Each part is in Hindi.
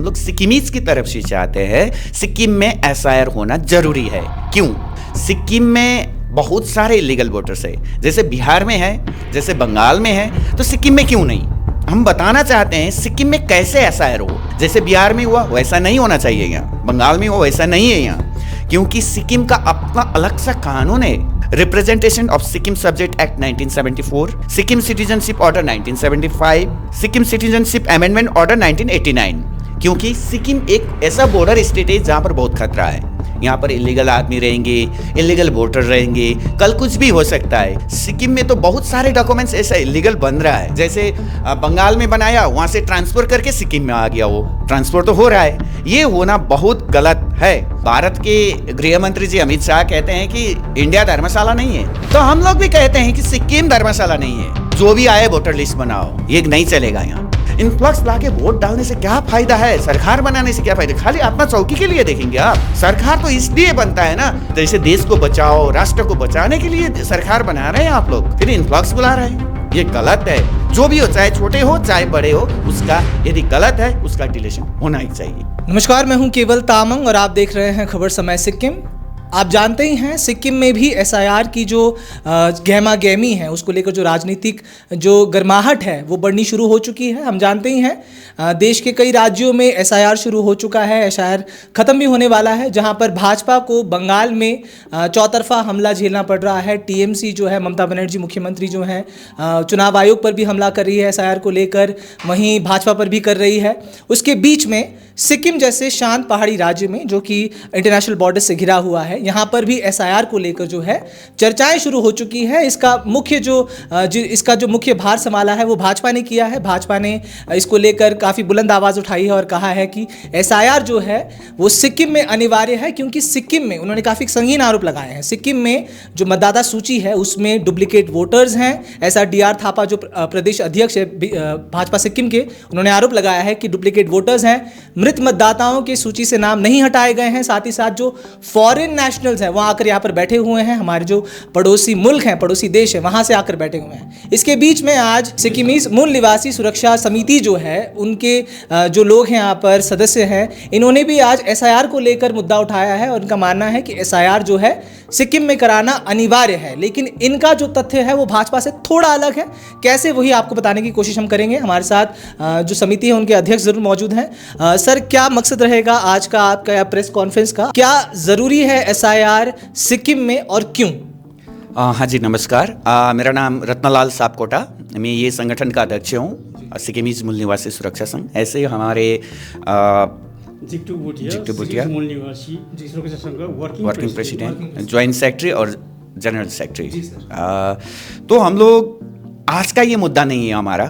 हम लोग सिक्किमीज की तरफ से चाहते हैं सिक्किम में एसआईआर होना जरूरी है। क्यों? सिक्किम में बहुत सारे इलीगल वोटर्स है, जैसे बिहार में है, जैसे बंगाल में है, तो सिक्किम में क्यों नहीं? हम बताना चाहते हैं सिक्किम में कैसे एसआईआर हो, जैसे बिहार में हुआ वैसा नहीं होना चाहिए यहाँ, बंगाल में हुआ वैसा नहीं है यहाँ, क्योंकि सिक्किम का अपना अलग सा कानून है। Representation of Sikkim subject act 1974, Sikkim citizenship order 1975, Sikkim citizenship amendment order 1989। क्योंकि सिक्किम एक ऐसा बॉर्डर स्टेट है जहाँ पर बहुत खतरा है। यहाँ पर इलीगल आदमी रहेंगे, इलीगल वोटर रहेंगे, कल कुछ भी हो सकता है। सिक्किम में तो बहुत सारे डॉक्यूमेंट्स ऐसा इलीगल बन रहा है, जैसे बंगाल में बनाया, वहाँ से ट्रांसफर करके सिक्किम में आ गया, वो ट्रांसफर तो हो रहा है। ये होना बहुत गलत है। भारत के गृह मंत्री जी अमित शाह कहते हैं कि इंडिया धर्मशाला नहीं है, तो हम लोग भी कहते हैं कि सिक्किम धर्मशाला नहीं है। जो भी आए वोटर लिस्ट बनाओ, ये नहीं चलेगा यहाँ। इन्फ्लक्स लाके वोट डालने से क्या फायदा है? सरकार बनाने से क्या फायदा? खाली अपना चौकी के लिए देखेंगे आप। सरकार तो इसलिए बनता है ना, जैसे देश को बचाओ, राष्ट्र को बचाने के लिए सरकार बना रहे हैं आप लोग, फिर इन्फ्लक्स बुला रहे हैं। ये गलत है। जो भी हो, चाहे छोटे हो चाहे बड़े हो, उसका यदि गलत है उसका डिलीशन होना ही चाहिए। नमस्कार, मैं हूं केवल तामंग और आप देख रहे हैं खबर समय सिक्किम। आप जानते ही हैं सिक्किम में भी एसआईआर की जो गहमा गहमी है, उसको लेकर जो राजनीतिक जो गर्माहट है वो बढ़नी शुरू हो चुकी है। हम जानते ही हैं देश के कई राज्यों में एसआईआर शुरू हो चुका है, एसआईआर ख़त्म भी होने वाला है, जहां पर भाजपा को बंगाल में चौतरफा हमला झेलना पड़ रहा है। टीएमसी जो है, ममता बनर्जी मुख्यमंत्री जो हैं, चुनाव आयोग पर भी हमला कर रही है एसआईआर को लेकर, वहीं भाजपा पर भी कर रही है। उसके बीच में सिक्किम जैसे शांत पहाड़ी राज्य में, जो कि इंटरनेशनल बॉर्डर से घिरा हुआ है, यहाँ पर भी एसआईआर को लेकर जो है चर्चाएं शुरू हो चुकी है। इसका जो मुख्य भार संभाला है वो भाजपा ने किया है। भाजपा ने इसको लेकर काफ़ी बुलंद आवाज़ उठाई है और कहा है कि एसआईआर जो है वो सिक्किम में अनिवार्य है, क्योंकि सिक्किम में उन्होंने काफ़ी संगीन आरोप लगाए हैं। सिक्किम में जो मतदाता सूची है उसमें डुप्लीकेट वोटर्स हैं। ऐसा डीआर थापा जो प्रदेश अध्यक्ष है भाजपा सिक्किम के, उन्होंने आरोप लगाया है कि डुप्लीकेट वोटर्स हैं। मृत मतदाताओं की सूची से नाम नहीं हटाए गए हैं। साथ ही साथ जो फॉरेन नेशनल्स हैं वो आकर यहाँ पर बैठे हुए हैं, हमारे जो पड़ोसी मुल्क हैं, पड़ोसी देश है, वहाँ से आकर बैठे हुए हैं। इसके बीच में आज सिक्किमीज मूल निवासी सुरक्षा समिति जो है, उनके जो लोग हैं यहाँ पर सदस्य हैं, इन्होंने भी आज एसआईआर को लेकर मुद्दा उठाया है और उनका मानना है कि एसआईआर जो है सिक्किम में कराना अनिवार्य है। लेकिन इनका जो तथ्य है वो भाजपा से थोड़ा अलग है। कैसे, वही आपको बताने की कोशिश हम करेंगे। हमारे साथ जो समिति है उनके अध्यक्ष जरूर मौजूद हैं। सर, क्या मकसद रहेगा आज का आपका या प्रेस कॉन्फ्रेंस का? क्या जरूरी है एसआईआर सिक्किम में और क्यों? हाँ जी, नमस्कार। मेरा नाम रत्नालाल सापकोटा, मैं ये संगठन का अध्यक्ष हूँ, सिक्किमीज मूल निवासी सुरक्षा संघ। ऐसे ही हमारे जिक्टू भुटिया मूल निवासी सुरक्षा संघ वर्किंग प्रेसिडेंट, ज्वाइंट सेक्रेटरी और जनरल सेक्रेटरी। तो हम लोग आज का ये मुद्दा नहीं है हमारा।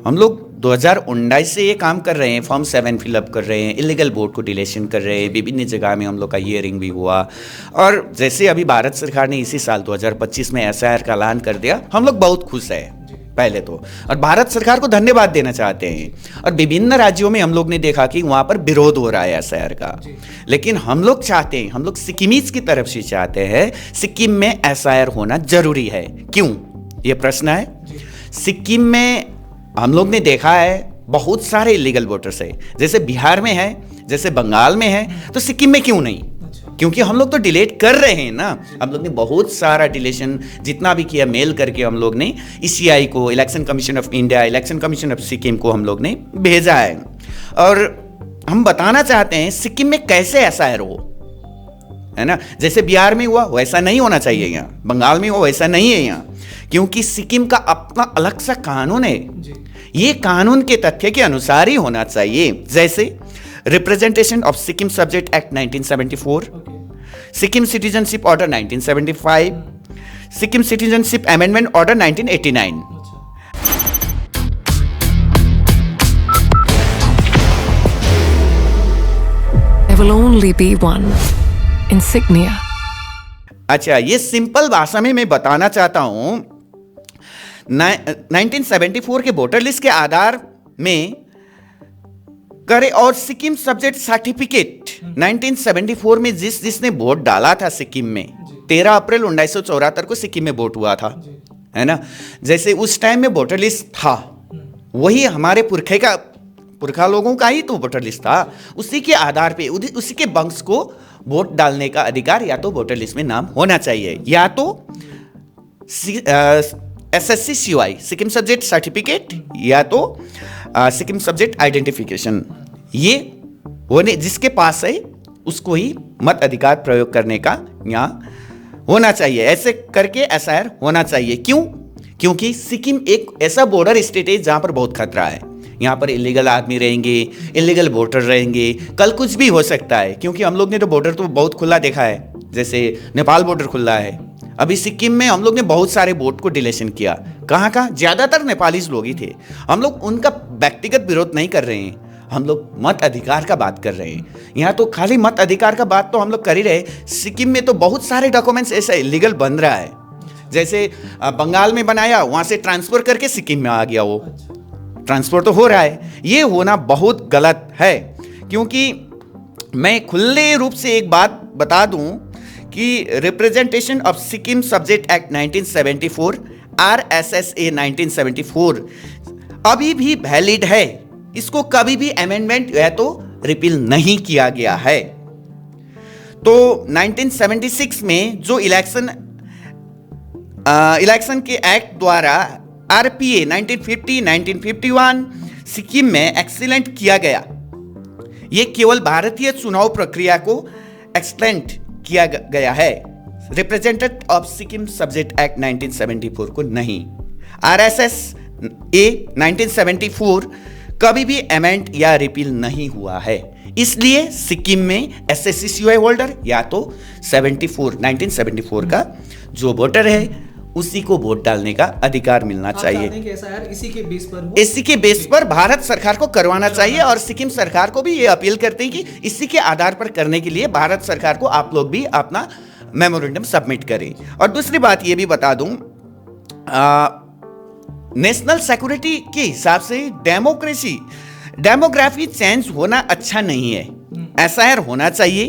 हम लोग 2019 से ये काम कर रहे हैं, फॉर्म 7 फिलअप कर रहे हैं, इलीगल वोट को डिलीशन कर रहे हैं, विभिन्न जगह में हम लोग का हियरिंग भी हुआ। और जैसे अभी भारत सरकार ने इसी साल 2025 में एसआईआर का ऐलान कर दिया, हम लोग बहुत खुश हैं पहले तो, और भारत सरकार को धन्यवाद देना चाहते हैं। और विभिन्न राज्यों में हम लोग ने देखा कि वहाँ पर विरोध हो रहा है एसआईआर का, लेकिन हम लोग चाहते हैं, हम लोग सिक्किमीज की तरफ से चाहते हैं सिक्किम में एसआईआर होना जरूरी है। क्यों? ये प्रश्न है। सिक्किम में हम लोग ने देखा है बहुत सारे इलीगल वोटर्स है, जैसे बिहार में है, जैसे बंगाल में है, तो सिक्किम में क्यों नहीं? क्योंकि हम लोग तो डिलीट कर रहे हैं ना। हम लोग ने बहुत सारा डिलीशन जितना भी किया, मेल करके हम लोग ने ईसीआई को, election commission of India, election commission of Sikkim को हम लोग ने भेजा है। और हम बताना चाहते हैं सिक्किम में कैसे एसआईआर हो, है ना, जैसे बिहार में हुआ वैसा नहीं होना चाहिए यहाँ, बंगाल में हुआ वैसा नहीं है यहाँ, क्योंकि सिक्किम का अपना अलग सा कानून है। ये कानून के तथ्य के अनुसार ही होना चाहिए। जैसे representation of Sikkim subject act 1974, Sikkim citizenship order 1975, Sikkim citizenship amendment order 1989। There will only be one insignia. अच्छा, ये सिंपल भाषा में मैं बताना चाहता हूं। 1974 के वोटर लिस्ट के आधार में करे और सिक्किम सब्जेक्ट सर्टिफिकेट 1974 में जिसने वोट डाला था सिक्किम में, 13 अप्रैल 1974 को सिक्किम में वोट हुआ था, है ना। जैसे उस टाइम में वोटर लिस्ट था, वही हमारे पुरखे का पुरखा लोगों का ही तो वोटर लिस्ट था, उसी के आधार पे उसी के वंश को वोट डालने का अधिकार या तो वोटर लिस्ट में नाम होना चाहिए, या तो SSC-CY सिक्किम सब्जेक्ट सर्टिफिकेट, या तो सिक्किम सब्जेक्ट आइडेंटिफिकेशन, ये होने जिसके पास है उसको ही मत अधिकार प्रयोग करने का यहाँ होना चाहिए। ऐसे करके SIR होना चाहिए। क्यों? क्योंकि सिक्किम एक ऐसा बॉर्डर स्टेट है जहाँ पर बहुत खतरा है। यहाँ पर इलीगल आदमी रहेंगे, इलीगल वोटर रहेंगे, कल कुछ भी हो सकता है। क्योंकि हम लोग ने तो बॉर्डर तो बहुत खुला देखा है, जैसे नेपाल बॉर्डर खुला है। अभी सिक्किम में हम लोग ने बहुत सारे वोट को डिलीशन किया। कहाँ कहाँ? ज़्यादातर नेपालीज लोग ही थे। हम लोग उनका व्यक्तिगत विरोध नहीं कर रहे हैं, हम लोग मत अधिकार का बात कर रहे हैं। यहाँ तो खाली मत अधिकार का बात तो हम लोग कर ही रहे। सिक्किम में तो बहुत सारे डॉक्यूमेंट्स ऐसा इलीगल बन रहा है, जैसे बंगाल में बनाया, वहाँ से ट्रांसफ़र करके सिक्किम में आ गया, वो ट्रांसफ़र तो हो रहा है। ये होना बहुत गलत है। क्योंकि मैं खुले रूप से एक बात बता दूं कि representation of Sikkim subject act 1974 RSSA 1974 अभी भी वैलिड है। इसको कभी भी अमेंडमेंट या तो रिपील नहीं किया गया है। तो 1976 में जो इलेक्शन के एक्ट द्वारा RPA 1950, 1951 सिक्किम में एक्सीलेंट किया गया। ये केवल भारतीय चुनाव प्रक्रिया को एक्सटेंड किया गया है, representative of Sikkim subject act 1974 को नहीं। RSSA 1974 कभी भी अमेंड या रिपील नहीं हुआ है। इसलिए सिक्किम में SSC-CY होल्डर या तो 1974 का जो वोटर है उसी को वोट डालने का अधिकार मिलना चाहिए। इसी के बेस पर इसी के बेस पर भारत सरकार को करवाना चाहिए। और सिक्किम सरकार को भी ये अपील करते हैं कि इसी के आधार पर करने के लिए भारत सरकार को आप लोग भी अपना मेमोरेंडम सबमिट करें। और दूसरी बात ये भी बता दूं, नेशनल सिक्योरिटी के हिसाब से डेमोग्राफी चेंज होना अच्छा नहीं है। SIR होना चाहिए,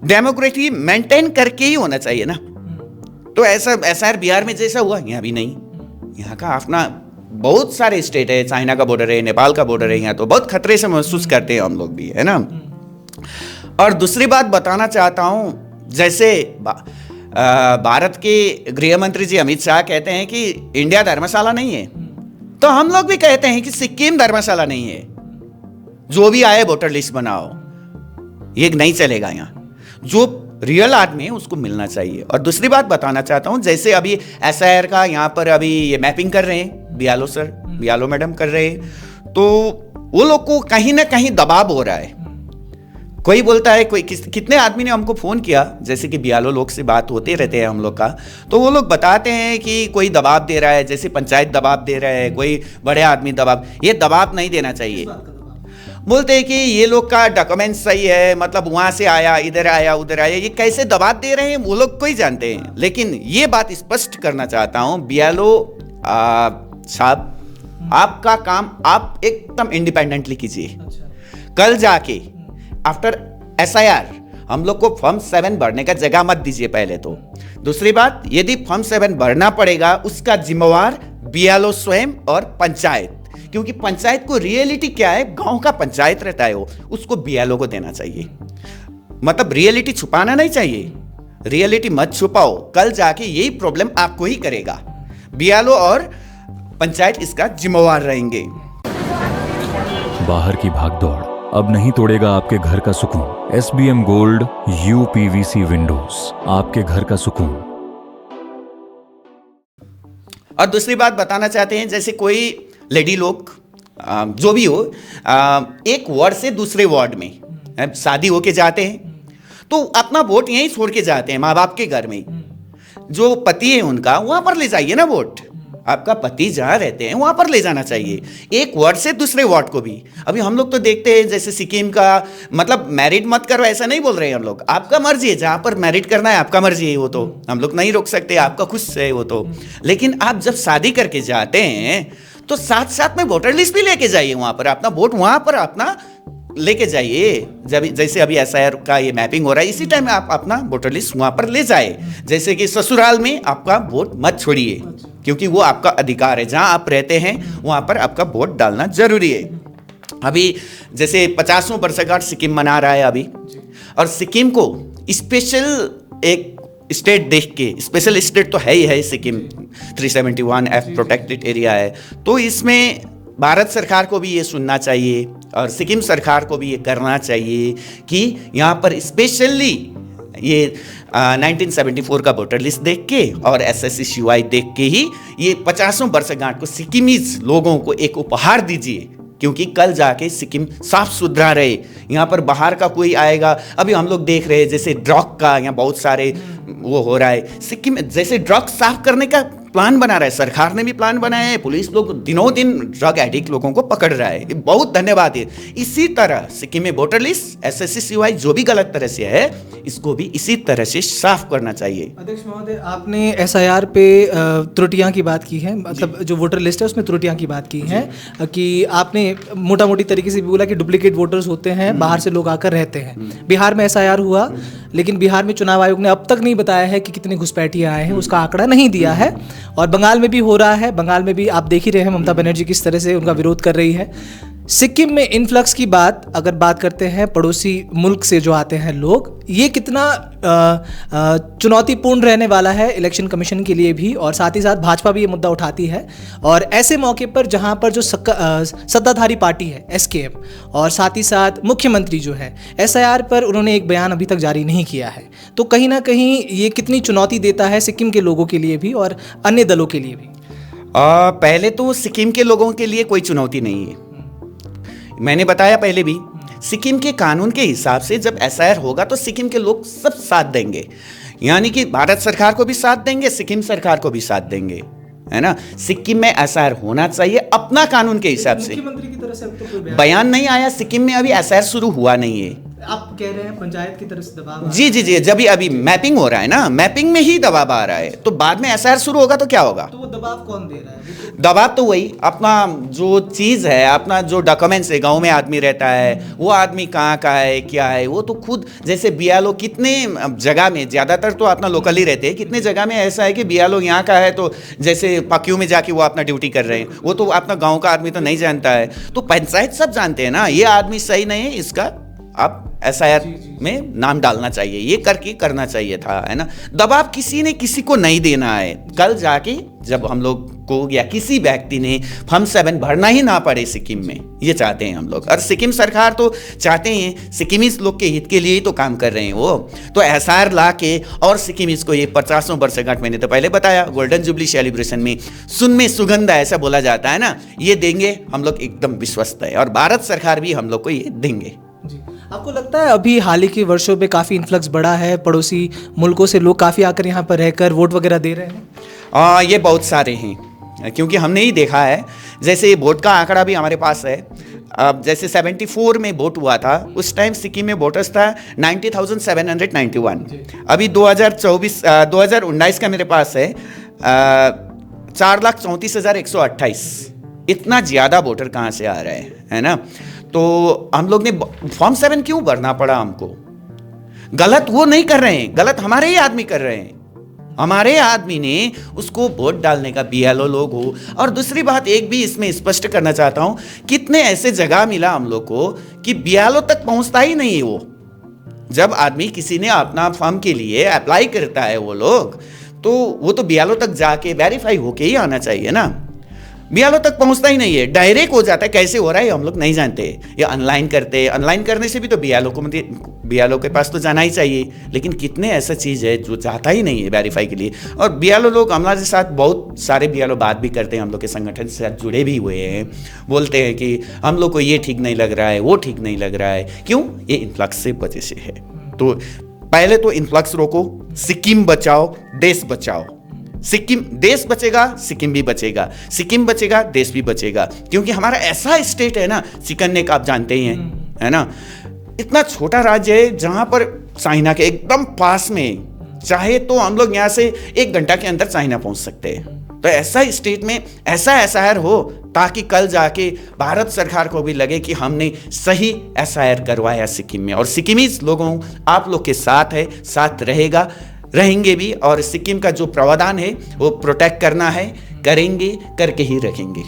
डेमोग्राफी मेंटेन करके ही होना चाहिए ना। तो ऐसा SIR बिहार में जैसा हुआ यहाँ भी नहीं। यहाँ का अपना बहुत सारे स्टेट है, चाइना का बॉर्डर है, नेपाल का बॉर्डर है, यहाँ तो बहुत खतरे से महसूस करते हैं हम लोग भी, है ना। और दूसरी बात बताना चाहता हूँ, जैसे भारत के गृह मंत्री जी अमित शाह कहते हैं कि इंडिया धर्मशाला नहीं है, तो हम लोग भी कहते हैं कि सिक्किम धर्मशाला नहीं है। जो भी आए वोटर लिस्ट बनाओ, ये नहीं चलेगा। यहाँ जो रियल आदमी है उसको मिलना चाहिए। और दूसरी बात बताना चाहता हूँ, जैसे अभी SIR का यहाँ पर अभी ये मैपिंग कर रहे हैं, बियालो मैडम कर रहे हैं, तो वो लोग को कहीं ना कहीं दबाव हो रहा है। कोई बोलता है, कितने आदमी ने हमको फ़ोन किया, जैसे कि बियालो लोग से बात होते रहते हैं हम लोग का, तो वो लोग बताते हैं कि कोई दबाव दे रहा है, जैसे पंचायत दबाव दे रहा है, कोई बड़े आदमी दबाव। ये दबाव नहीं देना चाहिए। बोलते हैं कि ये लोग का डॉक्यूमेंट सही है, मतलब वहाँ से आया, इधर आया, उधर आया, ये कैसे दबाव दे रहे हैं वो लोग को ही जानते हैं। लेकिन ये बात स्पष्ट करना चाहता हूँ, बियालो साहब, आपका काम आप एकदम इंडिपेंडेंटली कीजिए। कल जाके आफ्टर SIR हम लोग को फॉर्म 7 भरने का जगह मत दीजिए पहले तो। दूसरी बात, यदि फॉर्म 7 भरना पड़ेगा उसका जिम्मेवार बियालो स्वयं और पंचायत, क्योंकि पंचायत को रियलिटी क्या है, गांव का पंचायत रहता है वो, उसको बियालो को देना चाहिए। मतलब रियलिटी छुपाना नहीं चाहिए, रियलिटी मत छुपाओ, कल जाके यही प्रॉब्लम आपको ही करेगा। बियालो और पंचायत इसका जिम्मेवार रहेंगे। बाहर की भागदौड़ अब नहीं तोड़ेगा आपके घर का सुकून। SBM गोल्ड UPVC विंडोज, आपके घर का सुकून। और दूसरी बात बताना चाहते हैं, जैसे कोई लेडी लोग जो भी हो, एक वार्ड से दूसरे वार्ड में शादी होके जाते हैं, तो अपना वोट यहीं छोड़ के जाते हैं माँ बाप के घर में। जो पति है उनका, वहां पर ले जाइए ना वोट। आपका पति जहाँ रहते हैं वहाँ पर ले जाना चाहिए, एक वार्ड से दूसरे वार्ड को भी। अभी हम लोग तो देखते हैं, जैसे सिक्किम का मतलब मैरिड मत करो ऐसा नहीं बोल रहे हैं हम लोग, आपका मर्जी है, जहाँ पर मैरिड करना है आपका मर्जी है, वो तो हम लोग नहीं रोक सकते, आपका खुश है वो तो। लेकिन आप जब शादी करके जाते हैं तो साथ साथ में वोटर लिस्ट भी लेके जाइए, वहाँ पर अपना वोट वहाँ पर अपना लेके जाइए। जब जैसे अभी SIR का ये मैपिंग हो रहा है, इसी टाइम आप अपना वोटर लिस्ट वहाँ पर ले जाए। जैसे कि ससुराल में आपका वोट मत छोड़िए, क्योंकि वो आपका अधिकार है, जहाँ आप रहते हैं वहाँ पर आपका वोट डालना जरूरी है। अभी जैसे 50वां वर्षगांठ सिक्किम मना रहा है अभी, और सिक्किम को स्पेशल एक स्टेट देख के, स्पेशल स्टेट तो है ही है सिक्किम, 371F प्रोटेक्टेड एरिया है, तो इसमें भारत सरकार को भी ये सुनना चाहिए और सिक्किम सरकार को भी ये करना चाहिए कि यहाँ पर स्पेशली ये 1974 का वोटर लिस्ट देख के और SSCCUI देख के ही ये 50वां वर्षगांठ को सिक्किमीज लोगों को एक उपहार दीजिए, क्योंकि कल जाके सिक्किम साफ सुथरा रहे। यहाँ पर बाहर का कोई आएगा, अभी हम लोग देख रहे हैं जैसे ड्रग का यहाँ बहुत सारे वो हो रहा है सिक्किम में, जैसे ड्रग साफ करने का प्लान बना रहा है, सरकार ने भी प्लान बनाया है, पुलिस लोग दिनों दिन ड्रग एडिक्ट लोगों को पकड़ रहा है, बहुत धन्यवाद है। इसी तरह सिक्किम में वोटर लिस्ट SSCCUI जो भी गलत तरह से है, इसको भी इसी तरह से साफ करना चाहिए। अध्यक्ष महोदय, आपने SIR पे त्रुटियां की बात की है, मतलब जो वोटर लिस्ट है उसमें त्रुटियां की बात की है, कि आपने मोटा मोटी तरीके से भी बोला कि डुप्लीकेट वोटर्स होते हैं, बाहर से लोग आकर रहते हैं। बिहार में SIR हुआ, लेकिन बिहार में चुनाव आयोग ने अब तक नहीं बताया है कि कितने घुसपैठिए आए हैं, उसका आंकड़ा नहीं दिया है। और बंगाल में भी हो रहा है, बंगाल में भी आप देख ही रहे हैं ममता बनर्जी किस तरह से उनका विरोध कर रही है। सिक्किम में इन्फ्लक्स की बात अगर बात करते हैं, पड़ोसी मुल्क से जो आते हैं लोग, ये कितना चुनौतीपूर्ण रहने वाला है इलेक्शन कमीशन के लिए भी, और साथ ही साथ भाजपा भी ये मुद्दा उठाती है। और ऐसे मौके पर जहां पर जो सत्ताधारी पार्टी है SKM, और साथ ही साथ मुख्यमंत्री जो है SIR पर उन्होंने एक बयान अभी तक जारी नहीं किया है, तो कहीं ना कहीं ये कितनी चुनौती देता है सिक्किम के लोगों के लिए भी और अन्य दलों के लिए भी? पहले तो सिक्किम के लोगों के लिए कोई चुनौती नहीं है। मैंने बताया पहले भी, सिक्किम के कानून के हिसाब से जब SIR होगा तो सिक्किम के लोग सब साथ देंगे, यानी कि भारत सरकार को भी साथ देंगे, सिक्किम सरकार को भी साथ देंगे, है ना। सिक्किम में SIR होना चाहिए अपना कानून के हिसाब से। मुख्यमंत्री की तरफ से अब तो कोई बयान नहीं आया, सिक्किम में अभी SIR शुरू हुआ नहीं है। आप कह रहे हैं पंचायत की तरफ से दबाव? जी जी जी, जब अभी मैपिंग हो रहा है ना, मैपिंग में ही दबाव आ रहा है, तो बाद में SIR शुरू होगा तो क्या होगा? तो वो दबाव कौन दे रहा है? दबाव तो वही अपना जो चीज़ है, अपना जो डॉक्यूमेंट्स है, गांव में आदमी रहता है, वो आदमी कहाँ का है, क्या है, वो तो खुद, जैसे BLO कितने जगह में, ज़्यादातर तो अपना लोकल ही रहते हैं, कितने जगह में ऐसा है कि BLO यहाँ का है, तो जैसे पक्यू में जाके वो अपना ड्यूटी कर रहे हैं, वो तो अपना गाँव का आदमी तो नहीं जानता है, तो पंचायत सब जानते हैं ना, ये आदमी सही नहीं है, इसका आप SIR में नाम डालना चाहिए, ये करके करना चाहिए था, है ना। दबाव किसी ने किसी को नहीं देना है। कल जाके जब हम लोग को या किसी व्यक्ति ने फॉर्म 7 भरना ही ना पड़े सिक्किम में, ये चाहते हैं हम लोग। और सिक्किम सरकार तो चाहते हैं, सिक्किमीज लोग के हित के लिए ही तो काम कर रहे हैं वो, तो SIR ला के और सिक्किमीज को ये 50वां वर्षगांठ, मैंने तो पहले बताया, गोल्डन जुबली सेलिब्रेशन में सुन में सुगंध ऐसा बोला जाता है ना, ये देंगे हम लोग, एकदम विश्वस्त है, और भारत सरकार भी हम लोग को ये देंगे। आपको लगता है अभी हाल ही के वर्षों में काफ़ी इन्फ्लक्स बढ़ा है, पड़ोसी मुल्कों से लोग काफ़ी आकर यहाँ पर रहकर वोट वगैरह दे रहे हैं? ये बहुत सारे हैं, क्योंकि हमने ही देखा है, जैसे वोट का आंकड़ा भी हमारे पास है। अब जैसे 74 में वोट हुआ था, उस टाइम सिक्किम में वोटर्स था 90,791। अभी 2019 का मेरे पास है 4,34,128। इतना ज़्यादा वोटर कहाँ से आ रहे हैं, है ना। तो हम लोग ने फॉर्म 7 क्यों भरना पड़ा हमको? गलत वो नहीं कर रहे हैं, गलत हमारे ही आदमी कर रहे हैं, हमारे आदमी ने उसको वोट डालने का BLO लोग हो। और दूसरी बात एक भी इसमें स्पष्ट करना चाहता हूं, कितने ऐसे जगह मिला हम लोग को कि BLO तक पहुंचता ही नहीं है वो। जब आदमी किसी ने अपना फॉर्म के लिए अप्लाई करता है वो लोग, तो वो तो BLO तक जाके वेरीफाई होके ही आना चाहिए ना। BLO तक पहुंचता ही नहीं है, डायरेक्ट हो जाता है। कैसे हो रहा है हम लोग नहीं जानते, या ऑनलाइन करते हैं, ऑनलाइन करने से भी तो BLO के पास तो जाना ही चाहिए, लेकिन कितने ऐसा चीज़ है जो चाहता ही नहीं है वेरीफाई के लिए। और BLO लोग हमारे साथ, बहुत सारे BLO बात भी करते हैं, हम लोग के संगठन से साथ जुड़े भी हुए हैं, बोलते हैं कि हम लोग को ये ठीक नहीं लग रहा है, वो ठीक नहीं लग रहा है। क्यों? ये इन्फ्लक्स से वजह से है। तो पहले तो इन्फ्लक्स रोको, सिक्किम बचाओ, देश बचाओ। सिक्किम, देश बचेगा सिक्किम भी बचेगा, सिक्किम बचेगा देश भी बचेगा, क्योंकि हमारा ऐसा स्टेट है ना, चिकन नेक आप जानते ही हैं, है ना। इतना छोटा राज्य है जहां पर चाइना के एकदम पास में, चाहे तो हम लोग यहाँ से 1 घंटा के अंदर चाइना पहुंच सकते हैं। तो ऐसा स्टेट में ऐसा SIR हो, ताकि कल जाके भारत सरकार को भी लगे कि हमने सही SIR करवाया सिक्किम में। और सिक्किमीज लोगों, आप लोग के साथ है, साथ रहेंगे भी, और सिक्किम का जो प्रावधान है वो प्रोटेक्ट करना है, करेंगे, करके ही रखेंगे।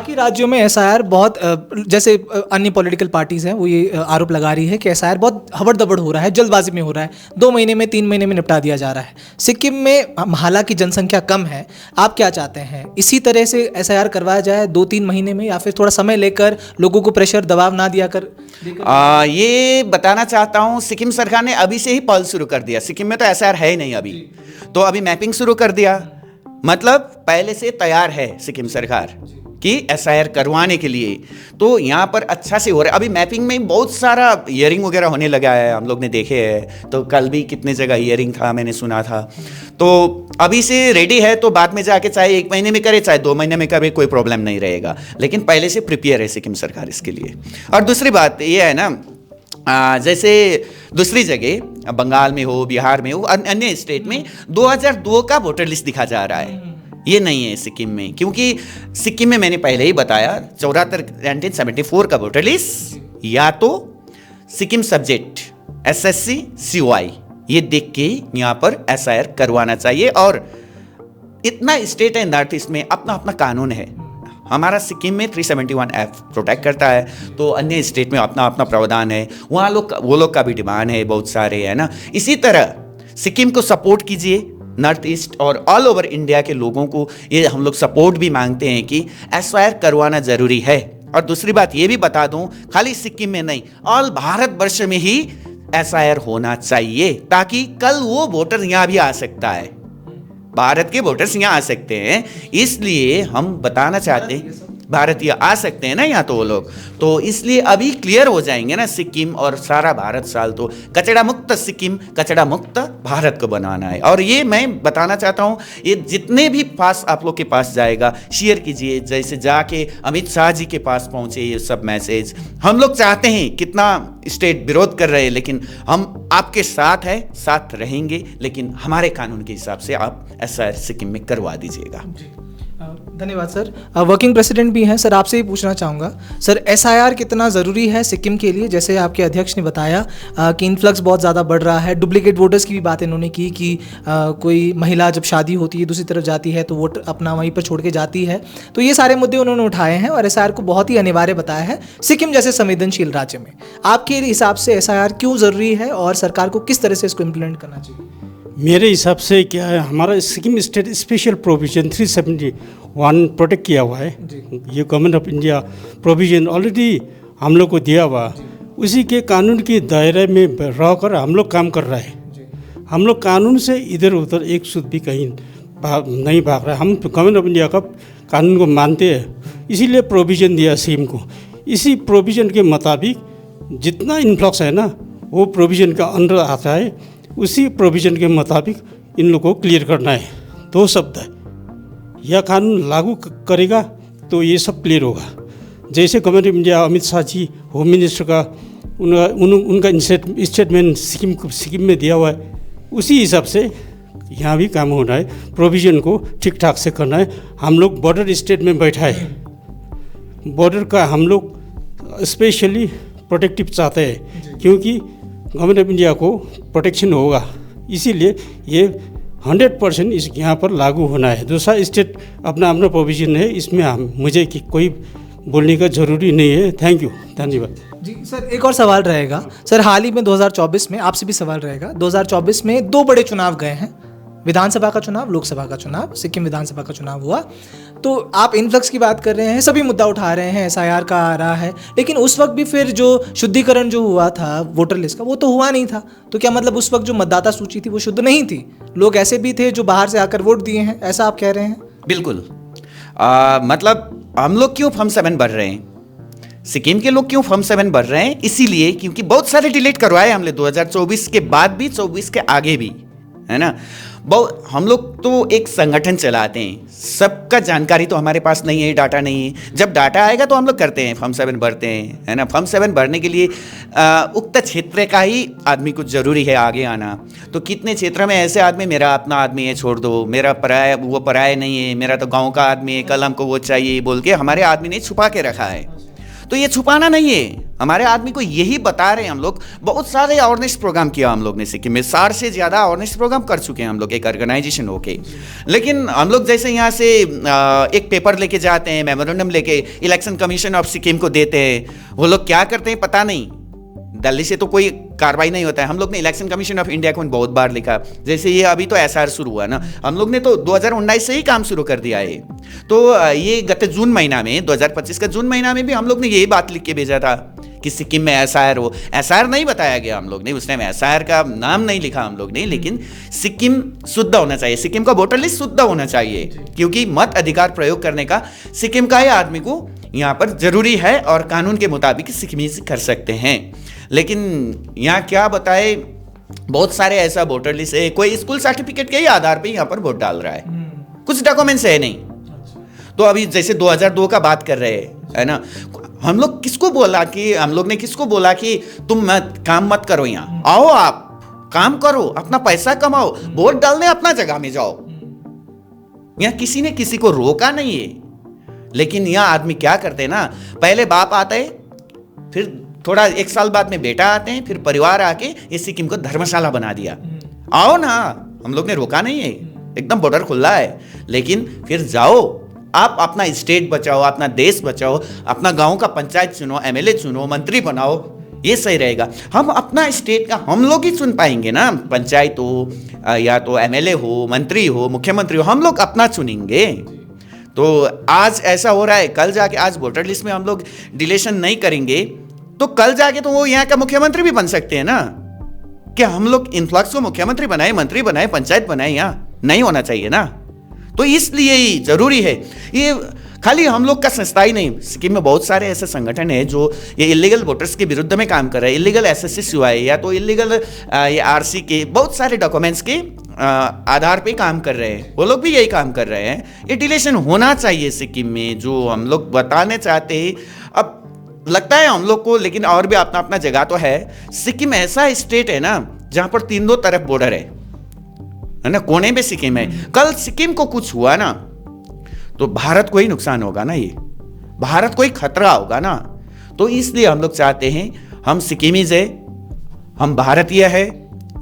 बाकी राज्यों में एसआईआर बहुत जैसे अन्य पॉलिटिकल पार्टीज हैं वो ये आरोप लगा रही है कि एसआईआर बहुत हबड़-दबड़ हो रहा है, जल्दबाजी में हो रहा है, 2 महीने में 3 महीने में निपटा दिया जा रहा है। सिक्किम में हालांकि जनसंख्या कम है, आप क्या चाहते हैं इसी तरह से एसआईआर करवाया जाए 2-3 महीने में, या फिर थोड़ा समय लेकर लोगों को प्रेशर दबाव ना दिया कर? ये बताना चाहता हूँ, सिक्किम सरकार ने अभी से ही पहल शुरू कर दिया। सिक्किम में तो एसआईआर है ही नहीं अभी, तो अभी मैपिंग शुरू कर दिया, मतलब पहले से तैयार है सिक्किम सरकार कि एसआईआर करवाने के लिए। तो यहाँ पर अच्छा से हो रहा है। अभी मैपिंग में बहुत सारा हियरिंग वगैरह होने लगा है, हम लोग ने देखे हैं। तो कल भी कितने जगह हियरिंग था, मैंने सुना था। तो अभी से रेडी है, तो बाद में जाके चाहे 1 महीने में करे चाहे 2 महीने में करे, कोई प्रॉब्लम नहीं रहेगा। लेकिन पहले से प्रिपेयर है सिक्किम सरकार इसके लिए। और दूसरी बात ये है ना, जैसे दूसरी जगह बंगाल में हो, बिहार में हो, अन्य स्टेट में 2002 का वोटर लिस्ट दिखा जा रहा है, ये नहीं है सिक्किम में। क्योंकि सिक्किम में मैंने पहले ही बताया 1974 का वोटर लिस्ट, या तो सिक्किम सब्जेक्ट SSC CY ये देख के यहाँ पर एसआईआर करवाना चाहिए। और इतना स्टेट है नॉर्थ ईस्ट में, अपना अपना कानून है। हमारा सिक्किम में 371F प्रोटेक्ट करता है, तो अन्य स्टेट में अपना अपना प्रावधान है। वहाँ वो लोग का भी डिमांड है, बहुत सारे है ना। इसी तरह सिक्किम को सपोर्ट कीजिए, नॉर्थ ईस्ट और ऑल ओवर इंडिया के लोगों को ये हम लोग सपोर्ट भी मांगते हैं कि एसआईआर करवाना ज़रूरी है। और दूसरी बात ये भी बता दूं, खाली सिक्किम में नहीं, ऑल भारत वर्ष में ही एसआईआर होना चाहिए, ताकि कल वो वोटर यहाँ भी आ सकता है, भारत के वोटर्स यहाँ आ सकते हैं। इसलिए हम बताना चाहते हैं, भारतीय आ सकते हैं ना यहाँ, तो वो लोग तो इसलिए अभी क्लियर हो जाएंगे ना सिक्किम और सारा भारत साल। तो कचरा मुक्त सिक्किम, कचरा मुक्त भारत को बनाना है। और ये मैं बताना चाहता हूँ, ये जितने भी पास आप लोग के पास जाएगा शेयर कीजिए। जैसे जाके अमित शाह जी के पास पहुँचे ये सब मैसेज। हम लोग चाहते हैं, कितना स्टेट विरोध कर रहे हैं, लेकिन हम आपके साथ हैं, साथ रहेंगे, लेकिन हमारे कानून के हिसाब से आप एसआईआर सिक्किम में करवा दीजिएगा। धन्यवाद सर। वर्किंग प्रेसिडेंट भी हैं सर, आपसे ही पूछना चाहूँगा सर, एसआईआर कितना ज़रूरी है सिक्किम के लिए? जैसे आपके अध्यक्ष ने बताया कि इन्फ्लक्स बहुत ज़्यादा बढ़ रहा है, डुप्लीकेट वोटर्स की भी बात इन्होंने की कि कोई महिला जब शादी होती है दूसरी तरफ जाती है तो वोट अपना वहीं पर छोड़ के जाती है। तो ये सारे मुद्दे उन्होंने उठाए हैं और एसआईआर को बहुत ही अनिवार्य बताया है सिक्किम जैसे संवेदनशील राज्य में। आपके हिसाब से एसआईआर क्यों ज़रूरी है और सरकार को किस तरह से इसको इम्प्लीमेंट करना चाहिए? मेरे हिसाब से क्या है, हमारा Sikkim state special provision 371 protect किया हुआ है। ये government of India provision already हम लोग को दिया हुआ, उसी के कानून के दायरे में रहकर हम लोग काम कर रहे हैं। हम लोग कानून से इधर उधर एक सूद भी कहीं नहीं भाग रहा है। हम गवर्नमेंट ऑफ इंडिया का कानून को मानते हैं, इसीलिए प्रोविज़न दिया सिक्किम को। इसी प्रोविज़न के मुताबिक जितना इन्फ्लक्स है ना, वो प्रोविज़न का अंडर आता है। उसी प्रोविज़न के मुताबिक इन लोगों को क्लियर करना है। 2 शब्द है, यह कानून लागू करेगा तो ये सब क्लियर होगा। जैसे government of India Amit Shah ji home minister का उनका स्टेटमेंट सिक्किम में दिया हुआ है, उसी हिसाब से यहाँ भी काम होना है। प्रोविज़न को ठीक ठाक से करना है। हम लोग बॉर्डर स्टेट में बैठा है, बॉर्डर का हम लोग स्पेशली प्रोटेक्टिव चाहते हैं, क्योंकि गवर्नमेंट ऑफ इंडिया को प्रोटेक्शन होगा। इसीलिए ये 100% इस यहाँ पर लागू होना है। दूसरा स्टेट अपना अपना प्रोविज़न है, इसमें मुझे कोई बोलने का ज़रूरी नहीं है। थैंक यू, धन्यवाद जी। सर एक और सवाल रहेगा सर, हाल ही में 2024 में आपसे भी सवाल रहेगा, 2024 में 2 बड़े चुनाव गए हैं, विधानसभा का चुनाव, लोकसभा का चुनाव, सिक्किम विधानसभा का चुनाव हुआ। तो आप इन्फ्लक्स की बात कर रहे हैं, सभी मुद्दा उठा रहे हैं, एसआईआर का आ रहा है, लेकिन उस वक्त भी फिर जो शुद्धिकरण जो हुआ था वोटर लिस्ट का, वो तो हुआ नहीं था। तो क्या मतलब उस वक्त जो मतदाता सूची थी वो शुद्ध नहीं थी? लोग ऐसे भी थे जो बाहर से आकर वोट दिए हैं, ऐसा आप कह रहे हैं? बिल्कुल। मतलब हम लोग क्यों फॉर्म 7 भर रहे हैं, सिक्किम के लोग क्यों फॉर्म 7 भर रहे हैं? इसीलिए क्योंकि बहुत सारे डिलीट करवाए हमने 2024 के बाद भी, 24 के आगे भी, है ना। हम लोग तो एक संगठन चलाते हैं, सबका जानकारी तो हमारे पास नहीं है, डाटा नहीं है। जब डाटा आएगा तो हम लोग करते हैं, फॉर्म 7 भरते हैं, है ना। फॉर्म 7 भरने के लिए उक्त क्षेत्र का ही आदमी कुछ ज़रूरी है आगे आना। तो कितने क्षेत्र में ऐसे आदमी, मेरा अपना आदमी है, छोड़ दो, मेरा पराया, वो पराया नहीं है, मेरा तो गाँव का आदमी है, कल हमको वो चाहिए बोल के हमारे आदमी ने छुपा के रखा है। तो ये छुपाना नहीं है, हमारे आदमी को यही बता रहे हैं हम लोग। बहुत सारे अवेयरनेस प्रोग्राम किया हम लोग ने सिक्किम में, 60 से ज़्यादा अवेयरनेस प्रोग्राम कर चुके हैं हम लोग एक ऑर्गेनाइजेशन होके। लेकिन हम लोग जैसे यहाँ से एक पेपर लेके जाते हैं, मेमोरेंडम लेके इलेक्शन कमीशन ऑफ सिक्किम को देते हैं, वो लोग क्या करते हैं पता नहीं, दिल्ली से तो कोई कार्रवाई नहीं होता है। हम लोग ने इलेक्शन कमीशन ऑफ इंडिया को बहुत बार लिखा, जैसे ये अभी तो एसआर शुरू हुआ ना, हम लोग ने तो 2019 से ही काम शुरू कर दिया है। तो ये गत जून महीना में, 2025 का जून महीना में भी हम लोग ने यही बात लिख के भेजा था कि सिक्किम में एसआर हो। एसआर नहीं बताया गया हम लोग ने, उस टाइम एसआर का नाम नहीं लिखा हम लोग ने, लेकिन सिक्किम शुद्ध होना चाहिए, सिक्किम का वोटर लिस्ट शुद्ध होना चाहिए, क्योंकि मत अधिकार प्रयोग करने का सिक्किम का ही आदमी को यहाँ पर जरूरी है और कानून के मुताबिक सिक्किमीज कर सकते हैं। लेकिन यहाँ क्या बताए, बहुत सारे ऐसा वोटर लिस्ट है, कोई स्कूल सर्टिफिकेट के ही आधार पे यहाँ पर वोट डाल रहा है, कुछ डॉक्यूमेंट्स है नहीं। तो अभी जैसे 2002 का बात कर रहे हैं, है ना, हम लोग हम लोग ने किसको बोला कि तुम काम मत करो, यहाँ आओ, आप काम करो, अपना पैसा कमाओ, वोट डालने अपना जगह में जाओ। यहाँ किसी ने किसी को रोका नहीं है। लेकिन यहाँ आदमी क्या करते हैं ना, पहले बाप आता है, फिर थोड़ा 1 साल बाद में बेटा आते हैं, फिर परिवार आके इस सिक्किम को धर्मशाला बना दिया। आओ ना, हम लोग ने रोका नहीं है, एकदम बॉर्डर खुला है, लेकिन फिर जाओ, आप अपना स्टेट बचाओ, अपना देश बचाओ, अपना गांव का पंचायत चुनो, एमएलए चुनो, मंत्री बनाओ, ये सही रहेगा। हम अपना स्टेट का हम लोग ही चुन पाएंगे ना, पंचायत हो या तो एमएलए हो, मंत्री हो, मुख्यमंत्री हो, हम लोग अपना चुनेंगे। तो आज ऐसा हो रहा है, कल जाके आज वोटर लिस्ट में हम लोग डिलीशन नहीं करेंगे तो कल जाके तो वो यहाँ का मुख्यमंत्री भी बन सकते हैं ना। क्या हम लोग इन्फ्लक्स को मुख्यमंत्री बनाए, मंत्री बनाए, पंचायत बनाए? यहाँ नहीं होना चाहिए ना। तो इसलिए ही जरूरी है, ये खाली हम लोग का संस्था ही नहीं, सिक्किम में बहुत सारे ऐसे संगठन है जो ये इलीगल वोटर्स के विरुद्ध में काम कर रहे हैं, इलीगल SSC या तो इलीगल ये RC के बहुत सारे डॉक्यूमेंट्स के आधार पे काम कर रहे हैं, वो लोग भी यही काम कर रहे हैं। ये डिलीशन होना चाहिए सिक्किम में, जो हम लोग बताने चाहते हैं। अब लगता है हम लोग को, लेकिन और भी अपना अपना जगह तो है। सिक्किम ऐसा स्टेट है ना जहाँ पर 3 तरफ बॉर्डर है ना, कोने में सिक्किम है। कल सिक्किम को कुछ हुआ ना तो भारत को ही नुकसान होगा ना, ये भारत को ही खतरा होगा ना। तो इसलिए हम लोग चाहते हैं, हम सिक्किमीज है, हम भारतीय है,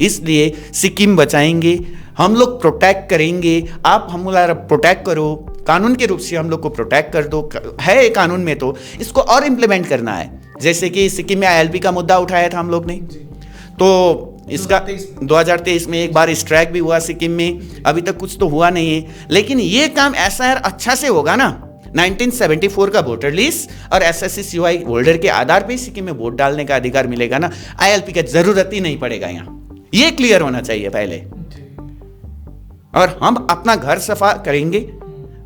इसलिए सिक्किम बचाएंगे, हम लोग प्रोटेक्ट करेंगे। आप हमारा प्रोटेक्ट करो, कानून के रूप से हम लोग को प्रोटेक्ट कर दो, है कानून में, तो इसको और इम्प्लीमेंट करना है। जैसे कि सिक्किम में ILP का मुद्दा उठाया था हम लोग ने, तो इसका 2023 में एक बार स्ट्राइक भी हुआ सिक्किम में, अभी तक कुछ तो हुआ नहीं है। लेकिन ये काम SIR अच्छा से होगा ना, 1974 का वोटर लिस्ट और SSC होल्डर के आधार पे सिक्किम में वोट डालने का अधिकार मिलेगा ना, ILP का जरूरत ही नहीं पड़ेगा। यहाँ ये क्लियर होना चाहिए पहले, और हम अपना घर सफा करेंगे।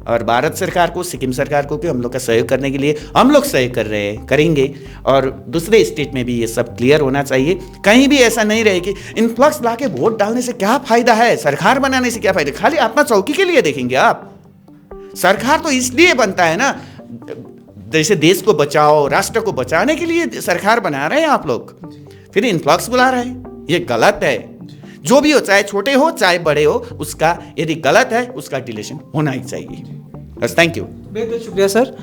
और भारत सरकार को, सिक्किम सरकार को, कि हम लोग का सहयोग करने के लिए हम लोग सहयोग कर रहे हैं, करेंगे। और दूसरे स्टेट में भी ये सब क्लियर होना चाहिए। कहीं भी ऐसा नहीं रहे कि इन्फ्लक्स ला के वोट डालने से क्या फायदा है, सरकार बनाने से क्या फायदा, खाली अपना चौकी के लिए देखेंगे आप। सरकार तो इसलिए बनता है ना, जैसे देश को बचाओ, राष्ट्र को बचाने के लिए सरकार बना रहे हैं आप लोग, फिर इन्फ्लक्स बुला रहे हैं, ये गलत है। जो भी हो, चाहे छोटे हो चाहे बड़े हो, उसका यदि गलत है उसका डिलीशन होना ही चाहिए। बस, थैंक यू। बहुत बहुत शुक्रिया सर।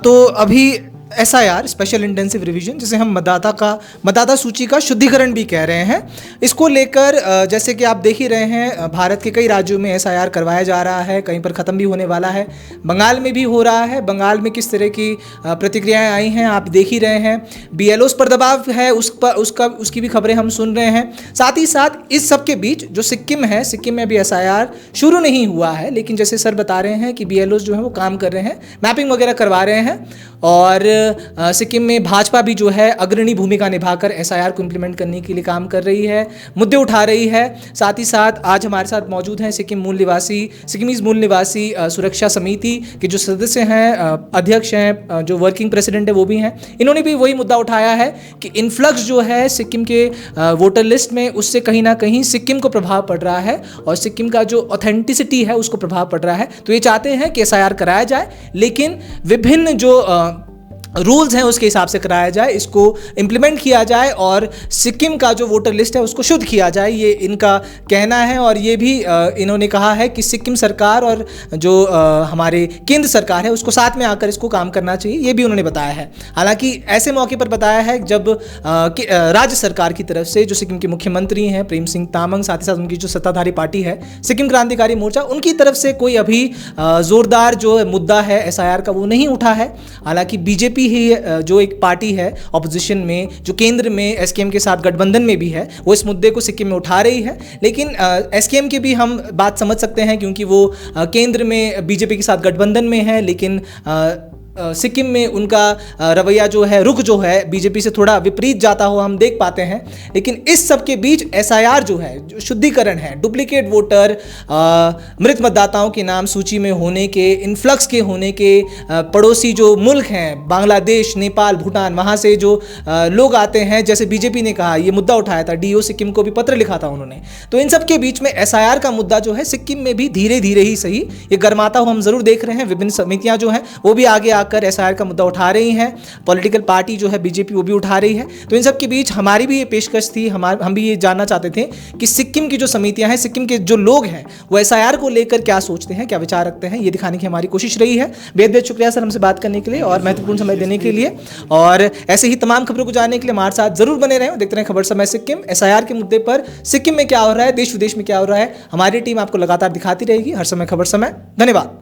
तो अभी SIR स्पेशल इंटेंसिव रिवीजन, जिसे हम मतदाता सूची का शुद्धिकरण भी कह रहे हैं, इसको लेकर जैसे कि आप देख ही रहे हैं, भारत के कई राज्यों में SIR करवाया जा रहा है, कहीं पर ख़त्म भी होने वाला है, बंगाल में भी हो रहा है। बंगाल में किस तरह की प्रतिक्रियाएं आई हैं आप देख ही रहे हैं। BLOs पर दबाव है, उसकी भी खबरें हम सुन रहे हैं। साथ ही साथ इस सब के बीच जो सिक्किम है, सिक्किम में भी SIR शुरू नहीं हुआ है, लेकिन जैसे सर बता रहे हैं कि BLOs जो है वो काम कर रहे हैं, मैपिंग वगैरह करवा रहे हैं। और सिक्किम में भाजपा भी जो है अग्रणी भूमिका निभाकर SIR को इम्प्लीमेंट करने के लिए काम कर रही है, मुद्दे उठा रही है। साथ ही साथ आज हमारे साथ मौजूद हैं सिक्किमीज मूल निवासी सुरक्षा समिति के जो सदस्य हैं, अध्यक्ष हैं, जो वर्किंग प्रेसिडेंट है वो भी हैं। इन्होंने भी वही मुद्दा उठाया है कि इन्फ्लक्स जो है सिक्किम के वोटर लिस्ट में, उससे कहीं ना कहीं सिक्किम को प्रभाव पड़ रहा है और सिक्किम का जो ऑथेंटिसिटी है उसको प्रभाव पड़ रहा है। तो ये चाहते हैं कि SIR कराया जाए, लेकिन विभिन्न जो रूल्स हैं उसके हिसाब से कराया जाए, इसको इम्प्लीमेंट किया जाए और सिक्किम का जो वोटर लिस्ट है उसको शुद्ध किया जाए, ये इनका कहना है। और ये भी इन्होंने कहा है कि सिक्किम सरकार और जो हमारे केंद्र सरकार है उसको साथ में आकर इसको काम करना चाहिए, ये भी उन्होंने बताया है। हालांकि ऐसे मौके पर बताया है जब राज्य सरकार की तरफ से जो सिक्किम के मुख्यमंत्री हैं प्रेम सिंह तामांग, साथ ही साथ उनकी जो सत्ताधारी पार्टी है सिक्किम क्रांतिकारी मोर्चा, उनकी तरफ से कोई अभी जोरदार जो मुद्दा है SIR का वो नहीं उठा है। हालांकि बीजेपी ही जो एक पार्टी है ऑपोजिशन में, जो केंद्र में SKM के साथ गठबंधन में भी है, वो इस मुद्दे को सिक्किम में उठा रही है। लेकिन SKM की भी हम बात समझ सकते हैं क्योंकि वो केंद्र में बीजेपी के साथ गठबंधन में है, लेकिन सिक्किम में उनका रवैया जो है, रुख जो है बीजेपी से थोड़ा विपरीत जाता हुआ हम देख पाते हैं। लेकिन इस सब के बीच SIR जो है, जो शुद्धिकरण है, डुप्लीकेट वोटर, मृत मतदाताओं के नाम सूची में होने के, इन्फ्लक्स के होने के, पड़ोसी जो मुल्क हैं बांग्लादेश, नेपाल, भूटान, वहाँ से जो लोग आते हैं, जैसे बीजेपी ने कहा, ये मुद्दा उठाया था, DO सिक्किम को भी पत्र लिखा था उन्होंने। तो इन सब के बीच में SIR का मुद्दा जो है सिक्किम में भी धीरे धीरे ही सही ये गर्माता हुआ हम जरूर देख रहे हैं। विभिन्न समितियाँ जो हैं वो भी आगे आकर SIR का मुद्दा उठा रही हैं, पॉलिटिकल पार्टी जो है बीजेपी वो भी उठा रही है। तो इन सब के बीच हमारी भी ये पेशकश थी, हम भी ये जानना चाहते थे कि सिक्किम की जो समितियां हैं, सिक्किम के जो लोग हैं वो SIR को लेकर क्या सोचते हैं, क्या विचार रखते हैं, ये दिखाने की हमारी कोशिश रही है। बेहद शुक्रिया सर हमसे बात करने के लिए और महत्वपूर्ण समय देने के लिए। और ऐसे ही तमाम खबरों को जानने के लिए हमारे साथ जरूर बने रहें। देखते रहें खबर समय सिक्किम। SIR के मुद्दे पर सिक्किम में क्या हो रहा है, देश विदेश में क्या हो रहा है, हमारी टीम आपको लगातार दिखाती रहेगी। हर समय खबर समय। धन्यवाद।